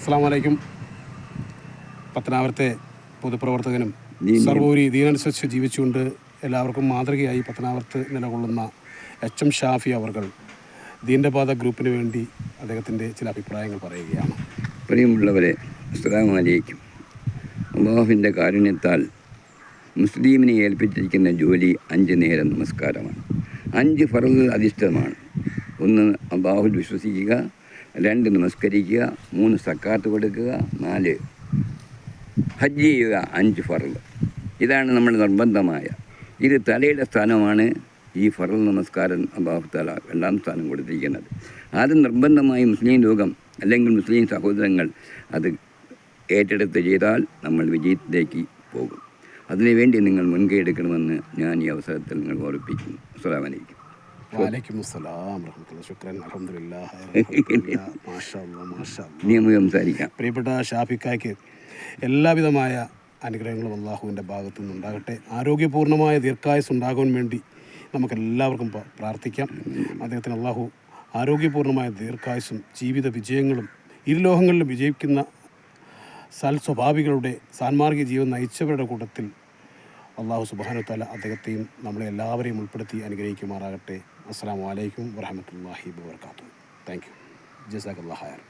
അസ്സലാമു അലൈക്കും. പത്തനാപുരത്തെ പൊതുപ്രവർത്തകനും സർവോപരി ദീനനുസരിച്ച് ജീവിച്ചുകൊണ്ട് എല്ലാവർക്കും മാതൃകയായി പത്തനാപുരത്ത് നിലകൊള്ളുന്ന എച്ച്.എം. ഷാഫി അവർകൾ ദീൻ്റെ പാത ഗ്രൂപ്പിന് വേണ്ടി അദ്ദേഹത്തിൻ്റെ ചില അഭിപ്രായങ്ങൾ പറയുകയാണ്. പ്രിയമുള്ളവരെ, അസ്സലാമു അലൈക്കും. അല്ലാഹുവിൻ്റെ കാരുണ്യത്താൽ മുസ്ലിമിനെ ഏൽപ്പിച്ചിരിക്കുന്ന ജോലി 5 നേരം നമസ്കാരമാണ്. 5 ഫർള് അധിഷ്ഠിതമാണ്. 1 അല്ലാഹുവിൽ വിശ്വസിക്കുക, 2 നമസ്കരിക്കുക, 3 സക്കാത്ത് കൊടുക്കുക, 4 ഹജ്ജ് ചെയ്യുക. 5 ഫർള്. ഇതാണ് നമ്മൾ നിർബന്ധമായ. ഇത് തലയുടെ സ്ഥാനമാണ്. ഈ ഫർള് നമസ്കാരം അല്ലാഹു തആല 2ാം സ്ഥാനം കൊടുത്തിരിക്കുന്നത്. അത് നിർബന്ധമായി മുസ്ലിം ലോകം അല്ലെങ്കിൽ മുസ്ലിം സഹോദരങ്ങൾ അത് ഏറ്റെടുത്ത് ചെയ്താൽ നമ്മൾ വിജയത്തിലേക്ക് പോകും. അതിനുവേണ്ടി നിങ്ങൾ മുൻകൈ എടുക്കണമെന്ന് ഞാൻ ഈ അവസരത്തിൽ നിങ്ങൾ ഓർപ്പിക്കുന്നു. അസ്സലാമു അലൈക്കും. നമുക്ക് സംസാരിക്കാം. പ്രിയപ്പെട്ട ഷാഫിക്കായ്ക്ക് എല്ലാവിധമായ അനുഗ്രഹങ്ങളും അള്ളാഹുവിൻ്റെ ഭാഗത്തു നിന്നുണ്ടാകട്ടെ. ആരോഗ്യപൂർണ്ണമായ ദീർഘായുസ് ഉണ്ടാകാൻ വേണ്ടി നമുക്കെല്ലാവർക്കും പ്രാർത്ഥിക്കാം. അദ്ദേഹത്തിന് അള്ളാഹു ആരോഗ്യപൂർണ്ണമായ ദീർഘായുസും ജീവിത വിജയങ്ങളും ഇരുലോകങ്ങളിലും വിജയിക്കുന്ന സൽസ്വഭാവികളുടെ സാൻമാർഗിക ജീവൻ നയിച്ചവരുടെ കൂട്ടത്തിൽ അള്ളാഹു സുബ്ഹാനഹു വ തആല അദ്ദേഹത്തെയും നമ്മളെ എല്ലാവരെയും ഉൾപ്പെടുത്തി അനുഗ്രഹിക്കുമാറാകട്ടെ. അസ്സലാമു അലൈക്കും വറഹ്മത്തുള്ളാഹി വബറകാതുഹു. Thank you. ജസാക്കല്ലാഹു ഖൈറൻ.